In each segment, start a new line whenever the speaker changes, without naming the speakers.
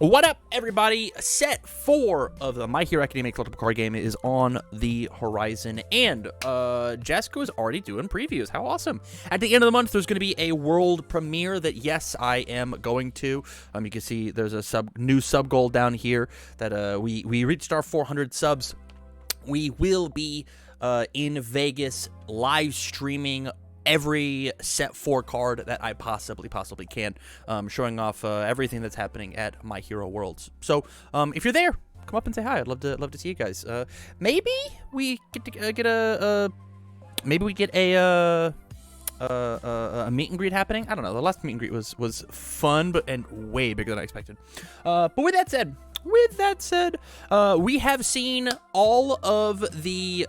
What up, everybody? Set 4 of the My Hero Academia collectible card game is on the horizon, and Jessica is already doing previews. How awesome. At the end of the month, there's going to be a world premiere that, yes, I am going to. You can see there's a new sub goal down here that we reached our 400 subs. We will be in Vegas live streaming every set 4 card that I possibly can, showing off everything that's happening at My Hero Worlds. So if you're there, come up and say hi. I'd love to see you guys. Maybe we get a meet and greet happening. I don't know. The last meet and greet was fun, and way bigger than I expected. But with that said, we have seen all of the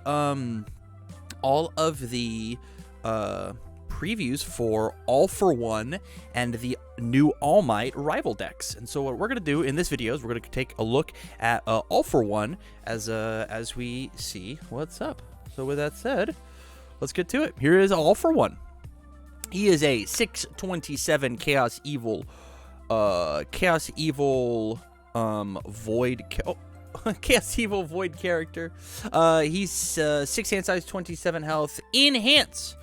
previews for All For One and the new All Might rival decks. And so what we're going to do in this video is we're going to take a look at All For One as we see what's up. So with that said, let's get to it. Here is All For One. He is a 627 Chaos Evil Void Chaos Evil Void character. He's 6 hand size, 27 health. Enhance.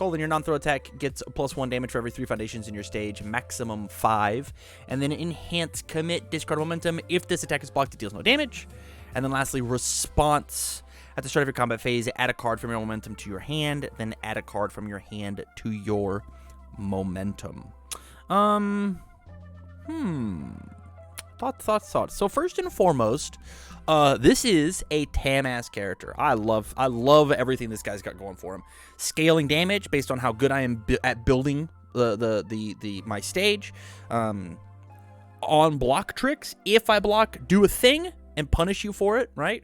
Your non-throw attack gets +1 damage for every 3 foundations in your stage, maximum 5. And then enhance commit, discard momentum. If this attack is blocked, it deals no damage. And then lastly, response. At the start of your combat phase, add a card from your momentum to your hand, then add a card from your hand to your momentum. Thoughts. So first and foremost, this is a Tam-ass character. I love everything this guy's got going for him. Scaling damage based on how good I am at building my stage. On block tricks, if I block, do a thing and punish you for it, right?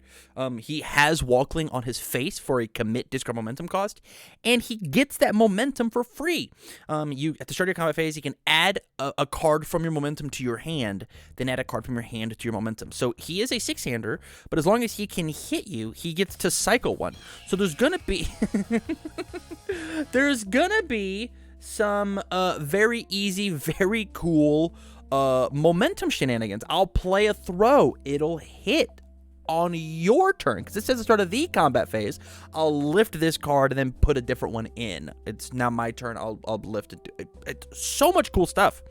He has Walkling on his face for a commit discard momentum cost, and he gets that momentum for free. You at the start of your combat phase, you can add a card from your momentum to your hand, then add a card from your hand to your momentum. So he is a 6-hander, but as long as he can hit you, he gets to cycle one. So there's gonna be some very easy, very cool momentum shenanigans. I'll play a throw. It'll hit on your turn because it says at the start of the combat phase. I'll lift this card and then put a different one in. It's now my turn. I'll lift it. It's so much cool stuff.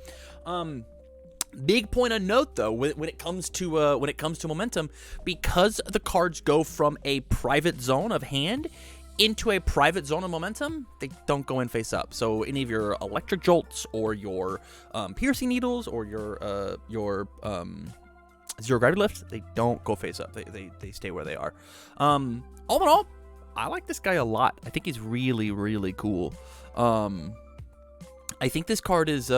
Big point of note though, when it comes to momentum, because the cards go from a private zone of hand into a private zone of momentum, they don't go in face up. So any of your electric jolts or your piercing needles or your zero gravity lifts, they don't go face up. They stay where they are. All in all, I like this guy a lot. I think he's really, really cool. I think this card is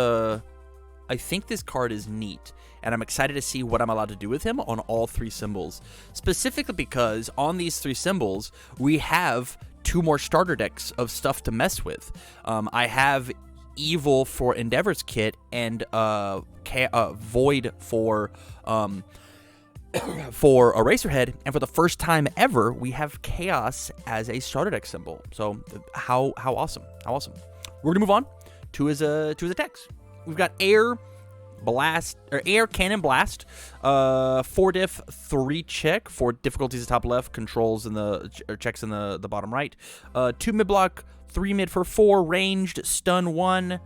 neat, and I'm excited to see what I'm allowed to do with him on all 3 symbols. Specifically because on these 3 symbols, we have 2 more starter decks of stuff to mess with. I have Evil for Endeavor's kit and Void for Eraserhead, and for the first time ever, we have Chaos as a starter deck symbol. So how awesome! How awesome! We're gonna move on to his attacks. We've got Air Cannon Blast, 4 diff, 3 check, 4 difficulties at top left, controls in checks in the bottom right, 2 mid block, 3 mid for 4, ranged, stun 1.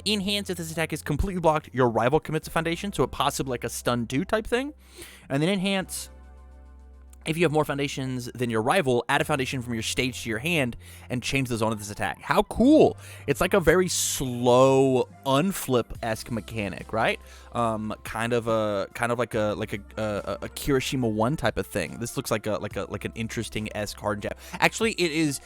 Enhance, if this attack is completely blocked, your rival commits a foundation, so it possibly like a stun 2 type thing. And then enhance, if you have more foundations than your rival, add a foundation from your stage to your hand and change the zone of this attack. How cool! It's like a very slow unflip-esque mechanic, right? Kind of like a Kirishima 1 type of thing. This looks like an interesting esque hard jab. Actually, it is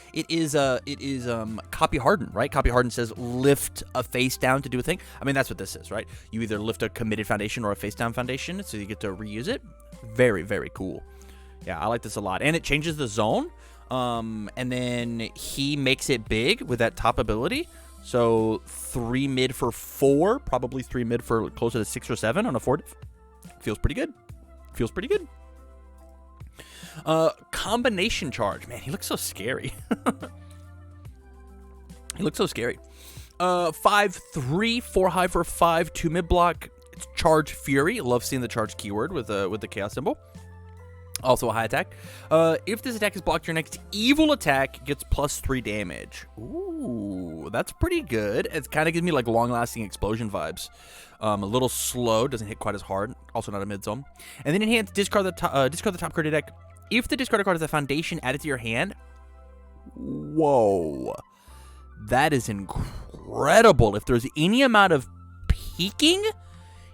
copy hardened, right? Copy hardened says lift a face down to do a thing. I mean, that's what this is, right? You either lift a committed foundation or a face down foundation, so you get to reuse it. Very, very cool. Yeah, I like this a lot. And it changes the zone. And then he makes it big with that top ability. So 3 mid for 4, probably 3 mid for closer to 6 or 7 on a 4 diff. Feels pretty good. Combination charge. Man, he looks so scary. 5/3, 4 high for 5, 2 mid block, It's Charge Fury. Love seeing the charge keyword with the chaos symbol. Also a high attack. If this attack is blocked, your next evil attack gets +3 damage. Ooh, that's pretty good. It kind of gives me like long-lasting explosion vibes. A little slow, doesn't hit quite as hard. Also not a mid zone. And then enhance, discard the top card of your deck. If the discarded card is a foundation added to your hand, whoa, that is incredible. If there's any amount of peeking,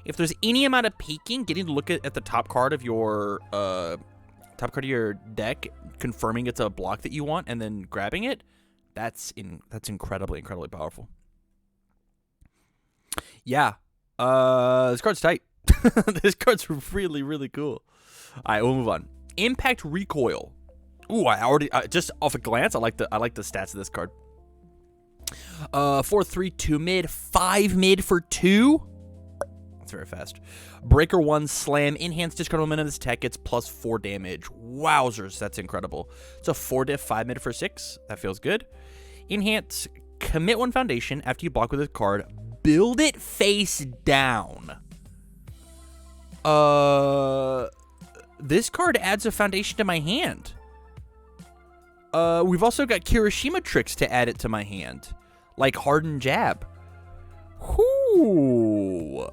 getting to look at the top card of your deck, confirming it's a block that you want, and then grabbing it, that's incredibly powerful. Yeah, this card's tight. This card's really cool. All right, we'll move on. Impact Recoil. Ooh, just off a glance, I like the stats of this card. 4/3, 2 mid, 5 mid for 2. That's very fast. Breaker 1 slam, enhanced discard momentum. This attack gets +4 damage. Wowzers, that's incredible. It's a 4 diff, 5 mid for 6. That feels good. Enhance, commit 1 foundation after you block with this card. Build it face down. This card adds a foundation to my hand. We've also got Kirishima tricks to add it to my hand, like Hardened Jab. Whoo!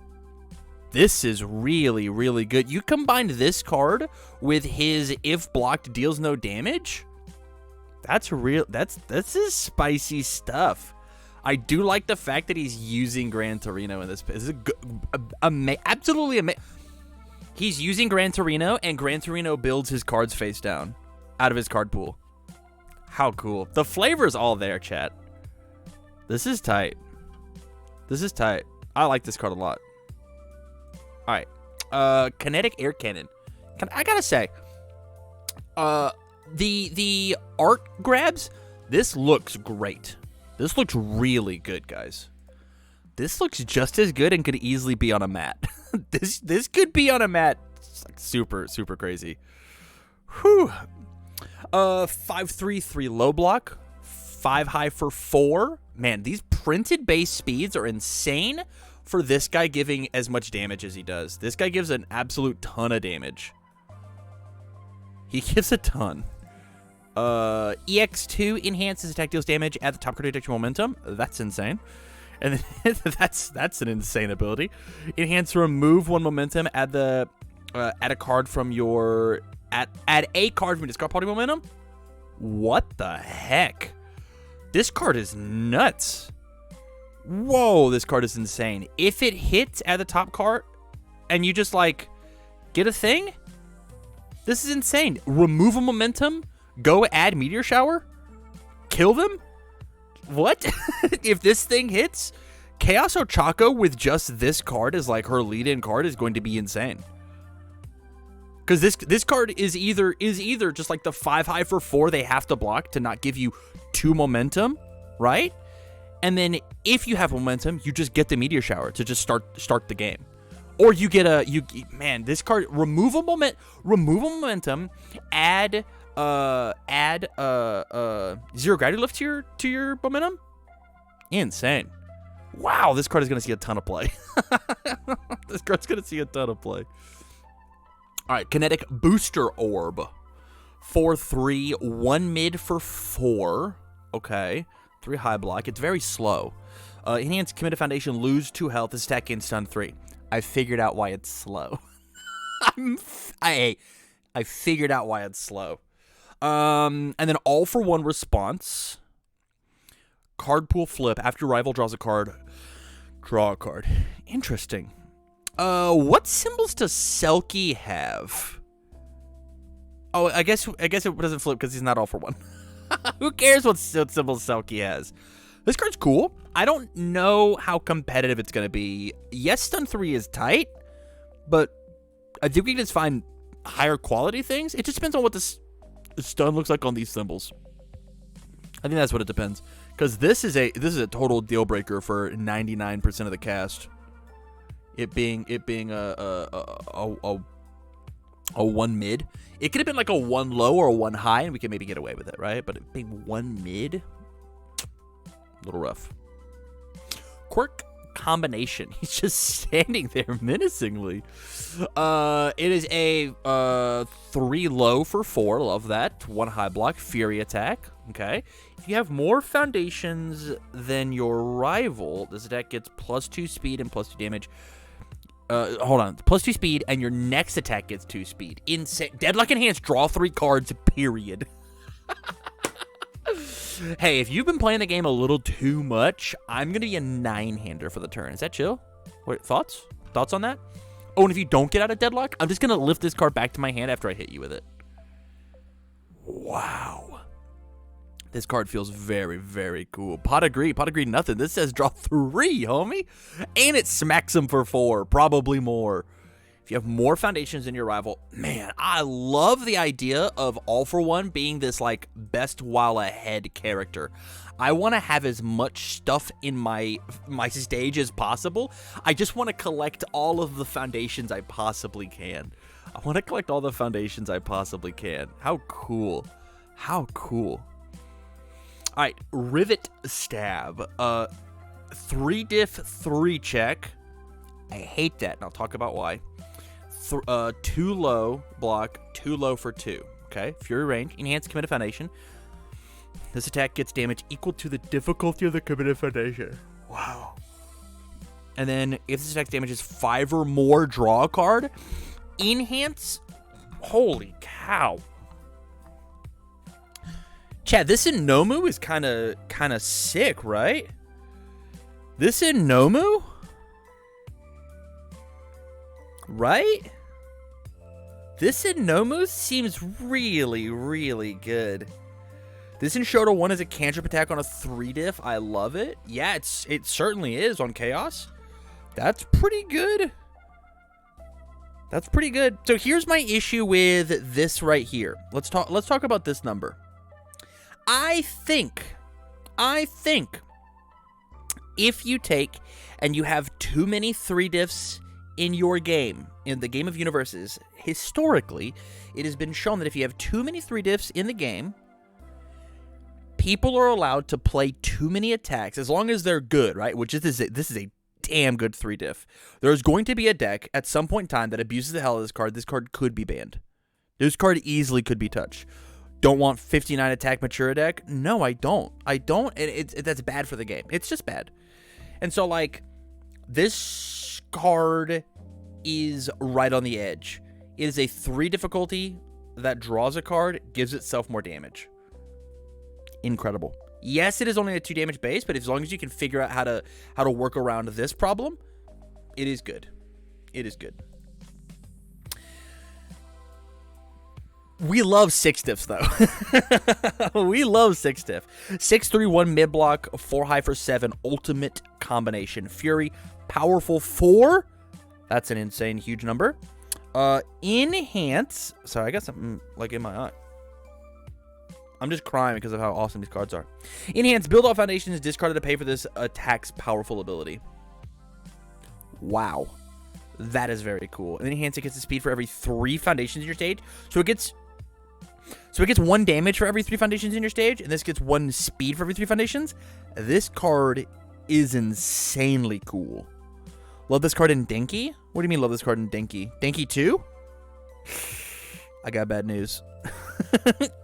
This is really good. You combined this card with his if blocked deals no damage. This is spicy stuff. I do like the fact that he's using Gran Torino in this. This is absolutely amazing. He's using Gran Torino, and Gran Torino builds his cards face down out of his card pool. How cool. The flavor's all there, chat. This is tight. I like this card a lot. All right. Kinetic Air Cannon. I gotta say, the art grabs, this looks great. This looks really good, guys. This looks just as good and could easily be on a mat. This could be on a mat. It's like super crazy. Whew. 5/3 low block, 5 high for 4. Man, these printed base speeds are insane for this guy giving as much damage as he does. This guy gives an absolute ton of damage. He gives a ton. EX2 enhances attack deals damage at the top card of your momentum. That's insane. And then that's an insane ability. Enhance, remove 1 momentum. Add a card from your add a card from your discard party momentum. What the heck? This card is nuts. Whoa, this card is insane. If it hits at the top card and you just like get a thing, this is insane. Remove a momentum. Go add Meteor Shower. Kill them. What? If this thing hits, Chaos Ochako with just this card as like her lead-in card is going to be insane. Because this card is either just like the 5 high for 4 they have to block to not give you 2 momentum, right? And then if you have momentum, you just get the Meteor Shower to just start the game. Or you get this card, remove a momentum, add 0 gravity lift to your momentum. Insane. Wow, this card is going to see a ton of play. This card's going to see a ton of play. All right, Kinetic Booster Orb. 4/3, 1 mid for 4. Okay. 3 high block. It's very slow. Enhance, commit a foundation, lose 2 health. This attack gains stun 3. I figured out why it's slow. I figured out why it's slow. And then all for 1 response. Card pool flip. After your rival draws a card, draw a card. Interesting. What symbols does Selkie have? Oh, I guess it doesn't flip because he's not all for 1. Who cares what symbols Selkie has? This card's cool. I don't know how competitive it's going to be. Yes, stun 3 is tight, but I think we can just find higher quality things. It just depends on what the stun looks like on these symbols. I think that's what it depends. Because this is a total deal breaker for 99% of the cast. It being a 1 mid. It could have been like a 1 low or a 1 high, and we could maybe get away with it, right? But it being 1 mid, a little rough. Quirk combination. He's just standing there menacingly. It is a 3 low for 4. Love that. 1 high block, Fury attack. Okay. If you have more foundations than your rival, this attack gets +2 speed and +2 damage. Hold on. +2 speed, and your next attack gets 2 speed. Insane. Deadlock Enhanced, draw 3 cards, period. Hey, if you've been playing the game a little too much, I'm going to be a 9-hander for the turn. Is that chill? Wait, thoughts? Thoughts on that? Oh, and if you don't get out of Deadlock, I'm just going to lift this card back to my hand after I hit you with it. Wow. This card feels very, very cool. Pot of Greed, nothing. This says draw 3, homie. And it smacks him for 4, probably more. If you have more foundations than your rival, man, I love the idea of All for One being this, like, best while ahead character. I want to have as much stuff in my stage as possible. I just want to collect all of the foundations I possibly can. I want to collect all the foundations I possibly can. How cool. How cool. All right, Rivetstab. 3 diff, 3 check. I hate that, and I'll talk about why. 2 low block, 2 low for 2. Okay, Fury range, enhanced committed foundation. This attack gets damage equal to the difficulty of the committed foundation. Wow. And then if this attack damages 5 or more, draw a card. Enhance. Holy cow. Chad, this in Nomu is kind of sick, right? This in Nomu? Right? This in Nomu seems really, really good. This in Shoto 1 is a cantrip attack on a 3 diff. I love it. Yeah, it certainly is on Chaos. That's pretty good. That's pretty good. So here's my issue with this right here. Let's talk about this number. I think if you take and you have too many 3 diffs in your game, in the game of universes, historically, it has been shown that if you have too many 3 diffs in the game, people are allowed to play too many attacks as long as they're good, right? Which is this is a damn good 3 diff. There's going to be a deck at some point in time that abuses the hell of this card. This card could be banned. This card easily could be touched. Don't want 59 attack Matura deck? No, I don't. That's bad for the game. It's just bad. And so, like, this card is right on the edge. It is a 3 difficulty that draws a card, gives itself more damage. Incredible. Yes, it is only a 2 damage base, but as long as you can figure out how to work around this problem, it is good. It is good. We love 6 diffs, though. We love 6 diff. 6/3/1 mid block, 4 high for 7, ultimate combination. Fury, powerful 4. That's an insane, huge number. Enhance. Sorry, I got something like in my eye. I'm just crying because of how awesome these cards are. Enhance, build all foundations, discarded to pay for this attack's powerful ability. Wow. That is very cool. And enhance, it gets the speed for every 3 foundations in your stage. So it gets 1 damage for every 3 foundations in your stage, and this gets 1 speed for every 3 foundations. This card is insanely cool. Love this card in Dinky? What do you mean love this card in Dinky? Dinky 2? I got bad news.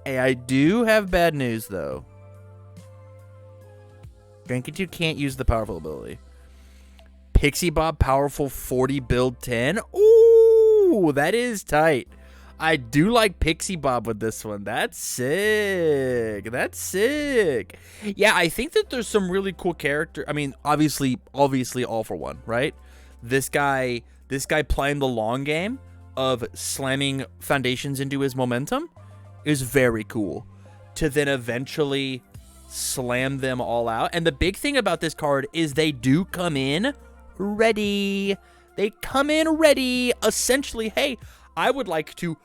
Hey, I do have bad news, though. Dinky 2 can't use the powerful ability. Pixie Bob, powerful 40, build 10. Ooh, that is tight. I do like Pixie Bob with this one. That's sick. That's sick. Yeah, I think that there's some really cool character. I mean, obviously, All for One, right? This guy playing the long game of slamming foundations into his momentum is very cool. To then eventually slam them all out. And the big thing about this card is they do come in ready. They come in ready. Essentially, hey, I would like to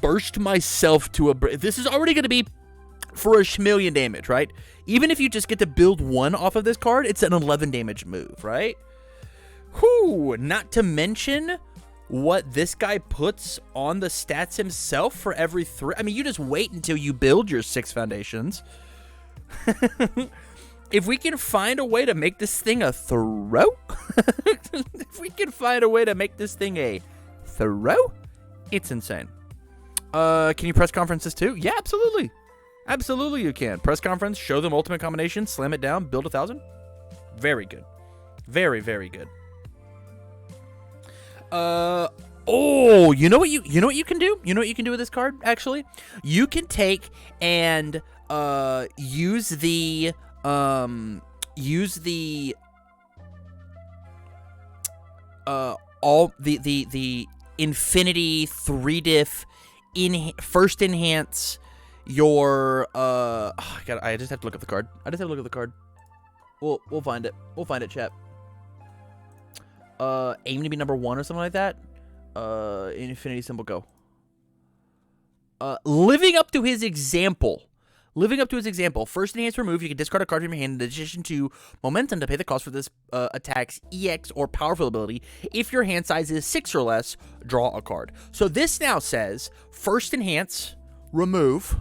burst myself to a... This is already going to be for a schmillion damage, right? Even if you just get to build 1 off of this card, it's an 11 damage move, right? Whew. Not to mention what this guy puts on the stats himself for every 3. I mean, you just wait until you build your 6 foundations. If we can find a way to make this thing a throw, if we can find a way to make this thing a throw, it's insane. Can you press conferences too? Yeah, absolutely. Absolutely you can. Press conference, show them ultimate combination, slam it down, build 1,000. Very good. Very, very good. Oh, you know what you can do? You know what you can do with this card, actually? You can take and use the infinity 3-diff first enhance your I just have to look at the card. We'll find it. We'll find it, chat. Aim to be number 1 or something like that. Infinity symbol, go. Living up to his example. First enhance remove, you can discard a card from your hand in addition to momentum to pay the cost for this attack's EX or powerful ability. If your hand size is 6 or less, draw a card. So this now says, first enhance, remove.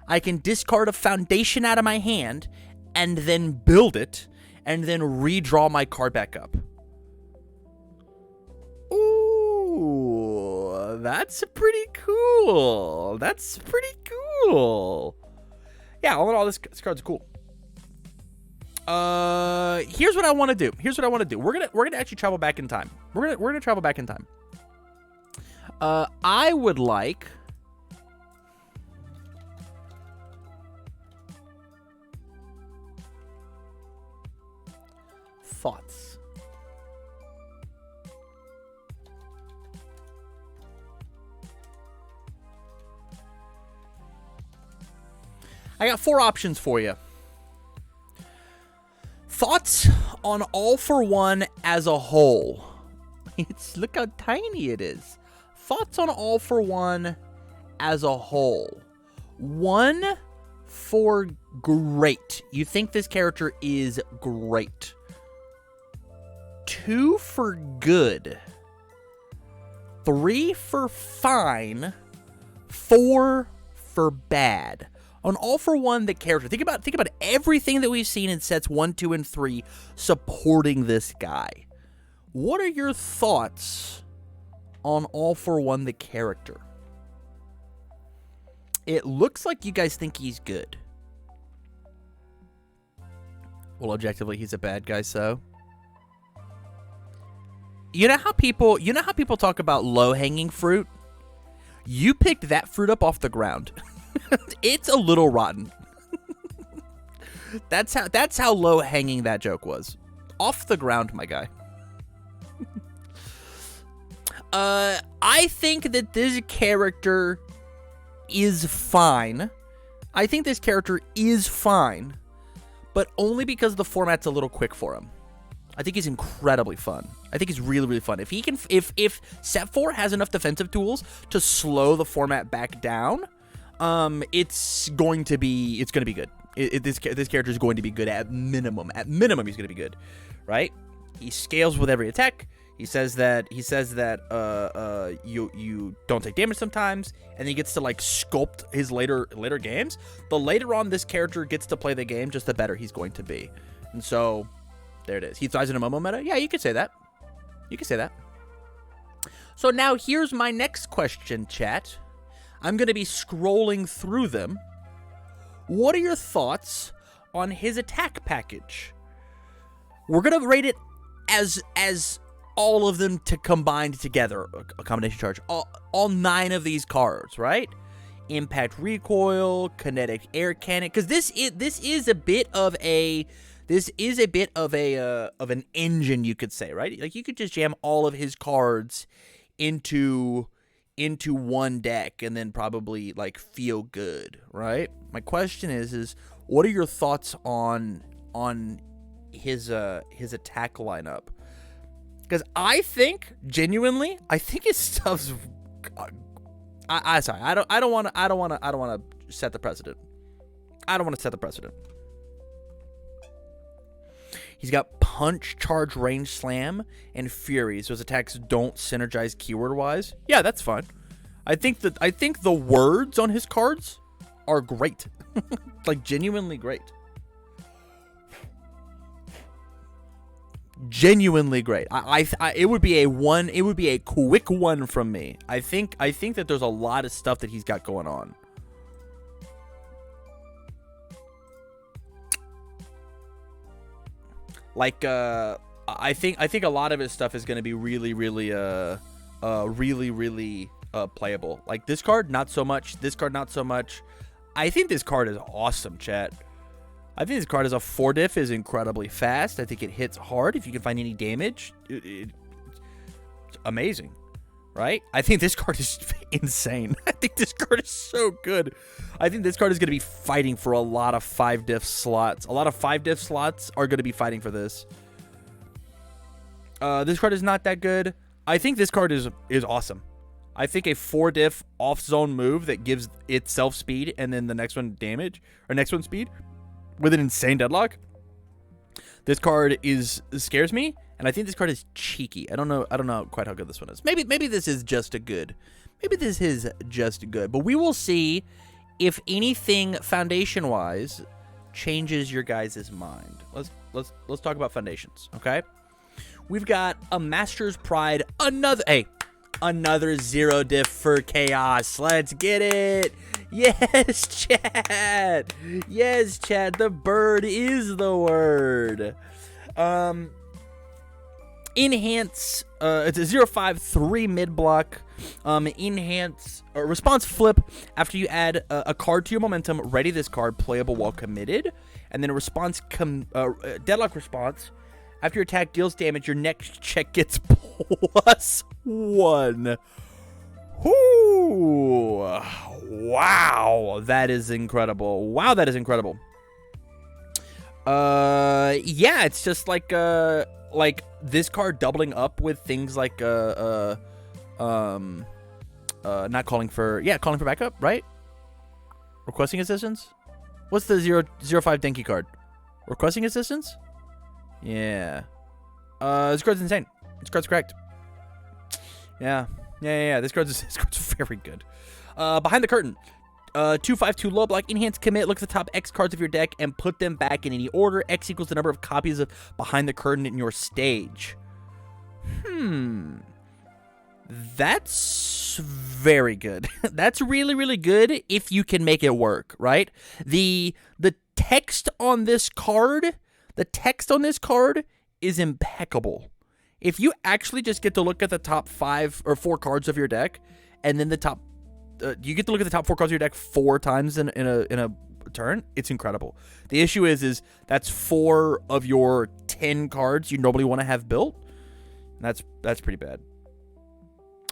I can discard a foundation out of my hand and then build it and then redraw my card back up. Ooh, that's pretty cool. Yeah, all in all, this card's cool. Here's what I want to do. We're gonna actually travel back in time. We're gonna travel back in time. I would like thoughts. I got 4 options for you. Thoughts on All for One as a whole. Look how tiny it is. Thoughts on All for One as a whole. 1 for great. You think this character is great. 2 for good. 3 for fine. 4 for bad. On All for One, the character. Think about everything that we've seen in sets 1, 2, and 3 supporting this guy. What are your thoughts on All for One, the character? It looks like you guys think he's good. Well, objectively, he's a bad guy, so. You know how people talk about low-hanging fruit? You picked that fruit up off the ground. It's a little rotten. That's how low hanging that joke was. Off the ground, my guy. I think that this character is fine. But only because the format's a little quick for him. I think he's incredibly fun. I think he's really, really fun. If he can, if set 4 has enough defensive tools to slow the format back down, it's going to be good. This character is going to be good at minimum. At minimum, he's going to be good, right? He scales with every attack. He says that you don't take damage sometimes, and he gets to like sculpt his later games. The later on this character gets to play the game, just the better he's going to be. And so there it is. He thrives in a Momo meta. Yeah, you could say that. So now here's my next question, chat. I'm going to be scrolling through them. What are your thoughts on his attack package? We're going to rate it as all of them combined together. A combination charge. All 9 of these cards, right? Impact Recoil, Kinetic Air Cannon. Because this is a bit of an engine, you could say, right? Like, you could just jam all of his cards into one deck and then probably like feel good, right? My question is what are your thoughts on his attack lineup? Because I think his stuff's. I don't want to set the precedent. He's got Punch, Charge, Range, Slam, and Fury. So his attacks don't synergize keyword-wise. Yeah, that's fine. I think the words on his cards are great. Like, genuinely great. Genuinely great. It would be a one. It would be a quick one from me. I think that there's a lot of stuff that he's got going on. Like I think a lot of his stuff is going to be really playable. Like this card, not so much. This card, not so much. I think this card is awesome, chat. I think this card as a 4-diff is incredibly fast. I think it hits hard if you can find any damage. It's amazing, right? I think this card is insane. I think this card is so good. I think this card is going to be fighting for a lot of 5-diff slots. A lot of 5-diff slots are going to be fighting for this. This card is not that good. I think this card is awesome. I think a 4-diff off-zone move that gives itself speed and then the next one damage, or next one speed, with an insane deadlock. This card scares me, and I think this card is cheeky. I don't know quite how good this one is. Maybe this is just a good. Maybe this is just good. But we will see if anything foundation-wise changes your guys' mind. Let's talk about foundations, okay? We've got a Master's Pride, another 0-diff for Chaos. Let's get it. Yes, chat. Yes, chat. The bird is the word. Enhance. It's a 0-5-3 mid block. Enhance response flip after you add a card to your momentum. Ready this card, playable while committed, and then a response deadlock response. After your attack deals damage, your next check gets +1. Ooh. Wow, that is incredible. Wow, that is incredible. Yeah, it's just like this card doubling up with things like not calling for backup, right? Requesting assistance. What's the 0-5 Dinky card? Requesting assistance? Yeah. This card's insane. This card's correct. Yeah. This card's very good. Behind the curtain. 2/5/2 low block, enhance commit, look at the top X cards of your deck and put them back in any order. X equals the number of copies of Behind the Curtain in your stage. That's very good. That's really good if you can make it work, right? The text on this card, is impeccable. If you actually just get to look at the top 5 or 4 cards of your deck, and then the top, you get to look at the top 4 cards of your deck 4 times in a turn, it's incredible. The issue is that's 4 of your 10 cards you normally want to have built. That's pretty bad.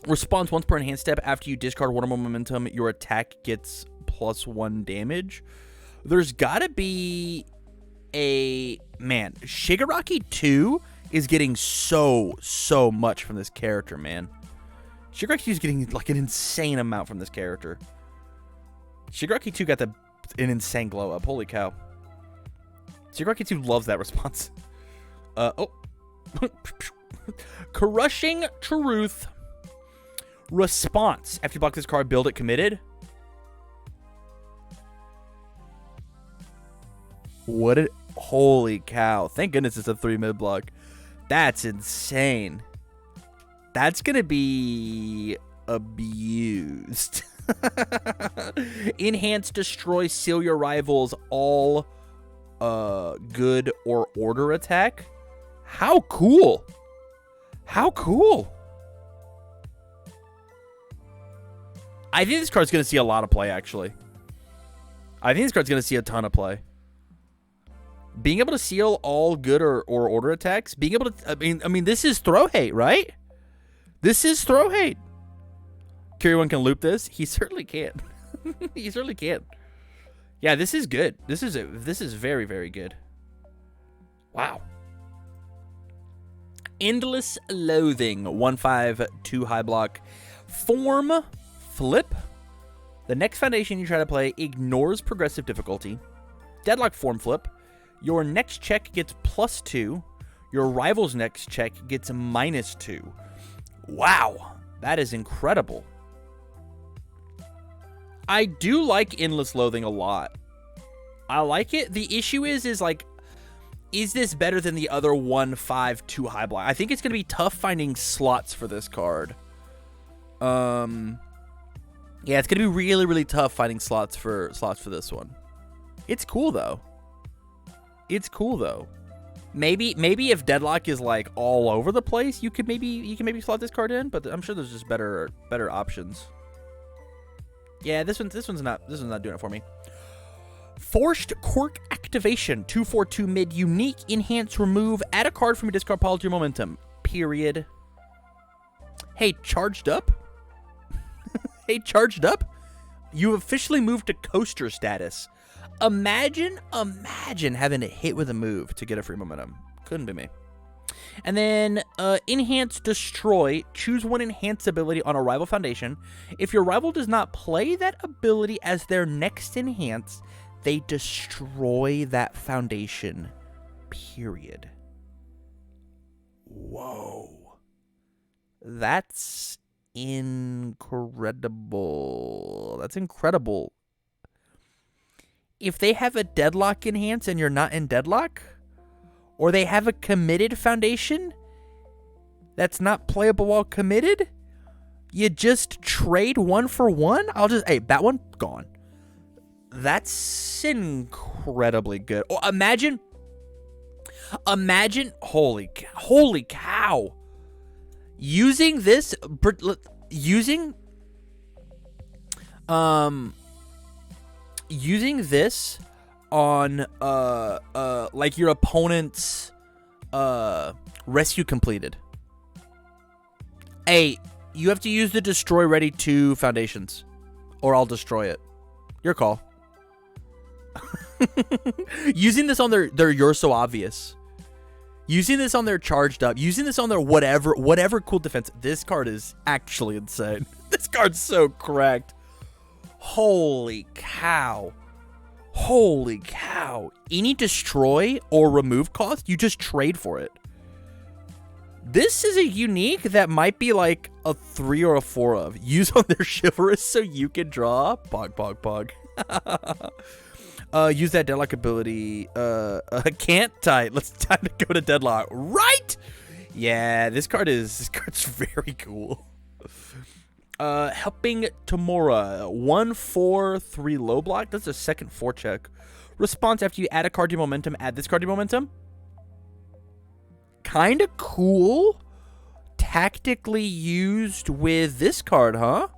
Response once per enhanced step after you discard 1 or more momentum, your attack gets +1 damage. There's gotta be Shigaraki 2 is getting so much from this character, man. Shigaraki 2 is getting like an insane amount from this character. Shigaraki 2 got an insane glow up. Holy cow. Shigaraki 2 loves that response. Crushing Truth. Response. After you block this card, build it committed. Holy cow. Thank goodness it's a 3 mid block. That's insane. That's going to be abused. Enhance, destroy, seal your rivals, all good or order attack. How cool. How cool. I think this card's going to see a lot of play, actually. I think this card's going to see a ton of play. Being able to seal all good or order attacks, being able to, I mean, this is throw hate, right? This is throw hate. Kiryu can loop this. He certainly can. He certainly can. Yeah, this is good. This is very, very good. Wow. Endless Loathing. 1/5/2 high block. Form flip. The next foundation you try to play ignores progressive difficulty. Deadlock form flip. Your next check gets +2. Your rival's next check gets -2. Wow, that is incredible. I do like Endless Loathing a lot. I like it. The issue is like, Is this better than the other 1/5/2 high block? I think it's going to be tough finding slots for this card. Yeah, it's going to be really, really tough finding slots for this one. It's cool though. It's cool though. Maybe if Deadlock is like all over the place, you can maybe slot this card in, but I'm sure there's just better options. Yeah, this one's not doing it for me. Forced Quirk activation, 2/4/2 mid, unique, enhance, remove, add a card from your discard pile to your momentum. Period. Hey, charged up? Hey, charged up? You officially moved to coaster status. Imagine having to hit with a move to get a free momentum. Couldn't be me. And then enhance, destroy, choose one enhance ability on a rival foundation. If your rival does not play that ability as their next enhance, they destroy that foundation. Period. Whoa. That's incredible. That's incredible. If they have a deadlock enhance and you're not in deadlock, or they have a committed foundation that's not playable while committed, you just trade 1 for 1? Hey, that one, gone. That's incredibly good. Oh, imagine, holy cow. Using this, using this on like your opponent's rescue completed. Hey, you have to use the destroy ready 2 foundations, or I'll destroy it. Your call. Using this on their you're so obvious. Using this on their charged up. Using this on their whatever cool defense. This card is actually insane. This card's so cracked. Holy cow. Holy cow. Any destroy or remove cost, you just trade for it. This is a unique that might be like a 3 or a 4 of. Use on their chivalrous so you can draw. Pog. Use that deadlock ability. Can't tight. Let's time to go to deadlock. Right? Yeah, this card's very cool. Helping Tamora. 1/4/3 low block. That's a second 4 check. Response after you add a card to your momentum, add this card to your momentum. Kind of cool. Tactically used with this card, huh?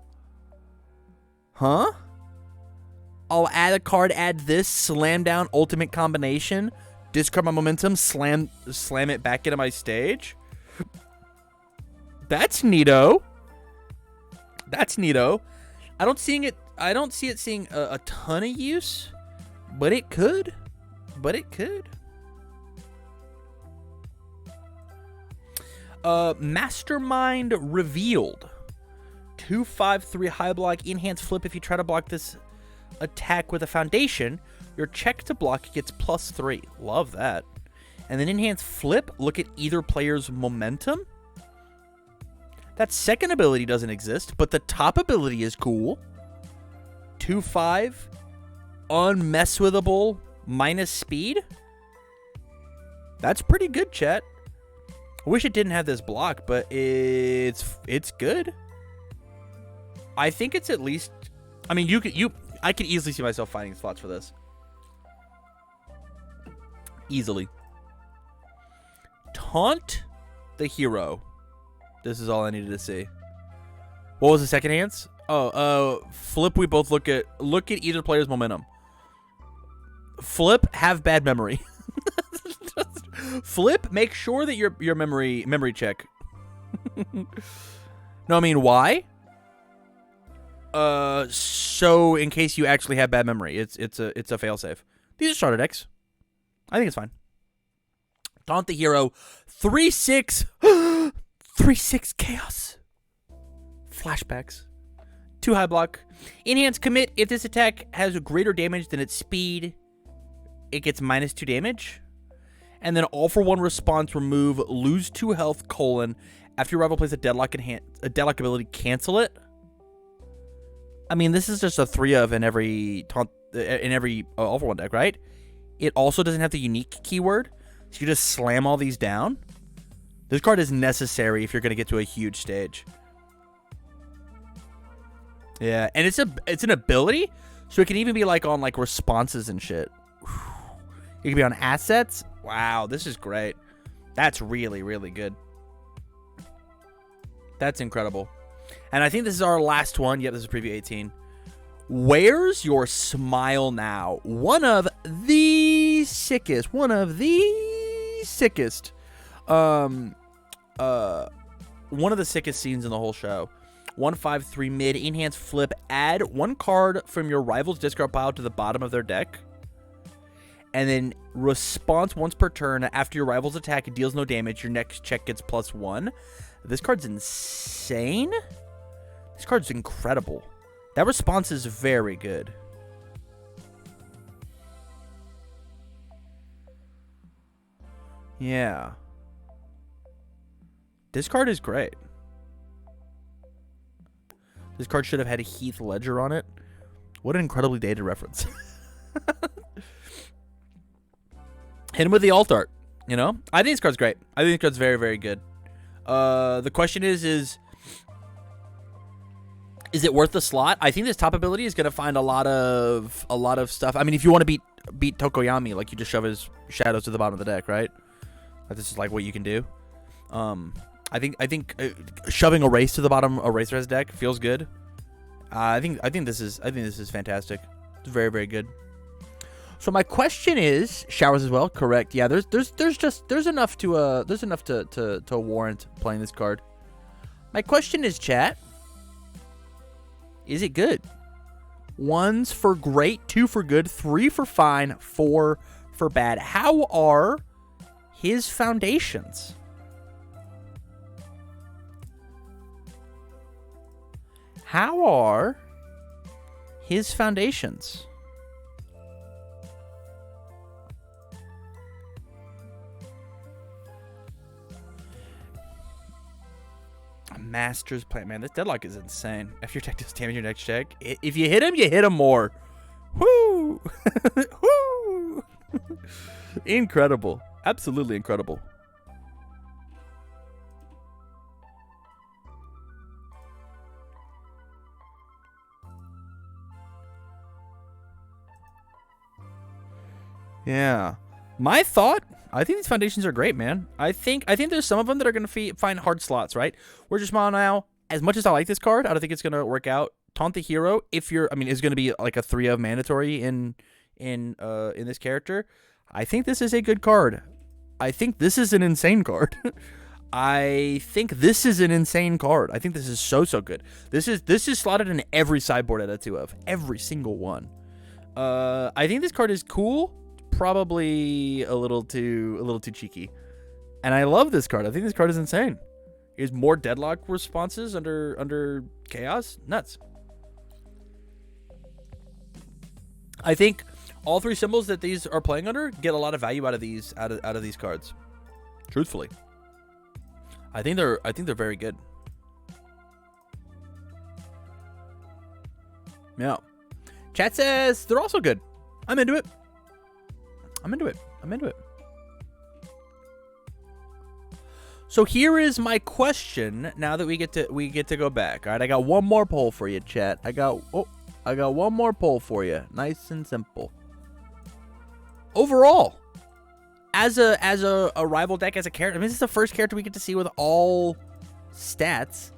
Huh? I'll add a card, add this, slam down, ultimate combination, discard my momentum, slam it back into my stage. That's neato. That's neato. I don't see it seeing a ton of use, but it could. Mastermind revealed. 2/5/3 high block, enhance flip. If you try to block this attack with a foundation, your check to block gets +3. Love that. And then enhance flip, look at either player's momentum. That second ability doesn't exist, but the top ability is cool. 2/5, unmesswithable, minus speed. That's pretty good, chat. I wish it didn't have this block, but it's good. I think it's at least, I mean, I could easily see myself finding slots for this. Easily. Taunt the hero. This is all I needed to see. What was the second hands? Flip, we both look at either player's momentum. Flip, have bad memory. Flip, make sure that your memory check. No, I mean, why? So in case you actually have bad memory, it's a failsafe. These are starter decks. I think it's fine. Taunt the hero. 3/6. 3/6 chaos. Flashbacks. 2 high block. Enhance commit. If this attack has greater damage than its speed, it gets -2 damage. And then all for 1 response, remove, lose 2 health, : after your rival plays a deadlock ability, cancel it. I mean, this is just a 3 of in every all for 1 deck, right? It also doesn't have the unique keyword, So you just slam all these down. This card is necessary if you're going to get to a huge stage. Yeah, and it's an ability, so it can even be like on like responses and shit. It can be on assets. Wow, this is great. That's really, really good. That's incredible. And I think this is our last one. Yep, this is preview 18. Where's your smile now? One of the sickest. One of the sickest scenes in the whole show. 1/5/3 mid, enhance flip, add one card from your rival's discard pile to the bottom of their deck. And then response once per turn after your rival's attack deals no damage, your next check gets +1. This card's insane. This card's incredible. That response is very good. Yeah. This card is great. This card should have had a Heath Ledger on it. What an incredibly dated reference. Hit him with the alt art, you know? I think this card's great. I think this card's very, very good. The question is it worth the slot? I think this top ability is going to find a lot of stuff. I mean, if you want to beat Tokoyami, like you just shove his shadows to the bottom of the deck, right? This is like what you can do. I think shoving Erase to the bottom of Eraserhead's deck feels good. I think this is fantastic. It's very, very good. So my question is, showers as well, correct? Yeah, there's enough to warrant playing this card. My question is, chat, is it good? 1's for great, 2 for good, 3 for fine, 4 for bad. How are his foundations? How are his foundations? Master's Plan. Man, this deadlock is insane. If your deck does damage your next check, if you hit him more. Woo! Woo! Incredible. Absolutely incredible. Yeah. My thought, I think these foundations are great, man. I think there's some of them that are going to find hard slots, right? We're just now, as much as I like this card, I don't think it's going to work out. Taunt the Hero, is going to be like a 3 of mandatory in this character. I think this is a good card. I think this is an insane card. I think this is an insane card. I think this is so good. This is slotted in every sideboard at a 2 of. Every single one. I think this card is cool. Probably a little too cheeky. And I love this card. I think this card is insane. Is more deadlock responses under chaos? Nuts. I think all 3 symbols that these are playing under get a lot of value out of these cards. Truthfully. I think they're very good. Yeah. Chat says they're also good. I'm into it. So here is my question. Now that we get to go back. All right, I got one more poll for you, chat. I got one more poll for you. Nice and simple. Overall, as a rival deck, as a character, I mean, this is the first character we get to see with all stats.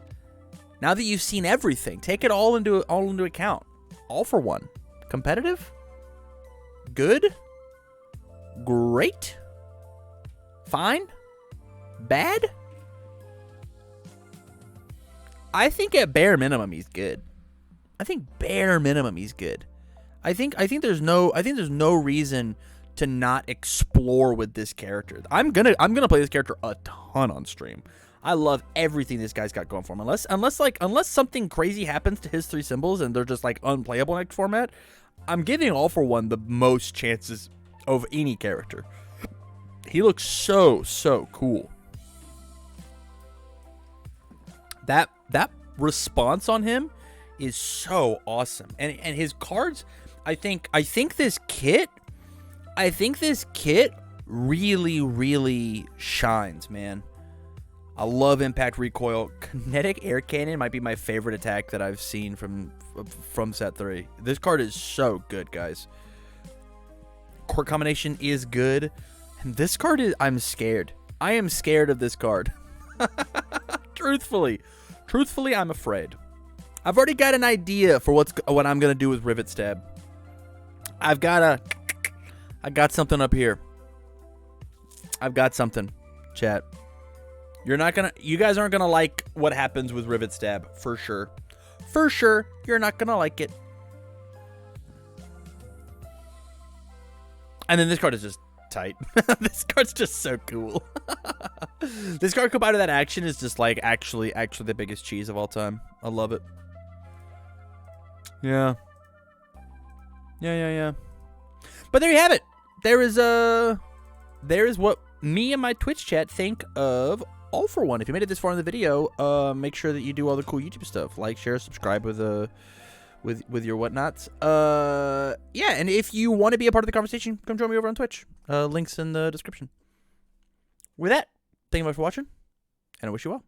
Now that you've seen everything, take it all into account. All for one. Competitive? Good? Great? Fine? Bad? I think at bare minimum he's good. I think there's no reason to not explore with this character. I'm gonna play this character a ton on stream. I love everything this guy's got going for him. Unless something crazy happens to his 3 symbols and they're just like unplayable next format, I'm giving All for One the most chances of any character. He looks so cool. That response on him is so awesome. And his cards, I think this kit really, really shines, man. I love Impact Recoil. Kinetic Air Cannon might be my favorite attack that I've seen from set 3. This card is so good, guys. Quirk combination is good. And this card is... I'm scared. I am scared of this card. Truthfully, I'm afraid. I've already got an idea for what I'm going to do with Rivetstab. I got something up here. I've got something, chat. You guys aren't gonna like what happens with Rivetstab, for sure. For sure, you're not gonna like it. And then this card is just tight. This card's just so cool. This card combined to that action is just like actually the biggest cheese of all time. I love it. Yeah. Yeah. But there you have it. There is what me and my Twitch chat think of All For One. If you made it this far in the video, make sure that you do all the cool YouTube stuff. Like, share, subscribe with your whatnots. Yeah, and if you want to be a part of the conversation, come join me over on Twitch. Links in the description. With that, thank you much for watching, and I wish you well.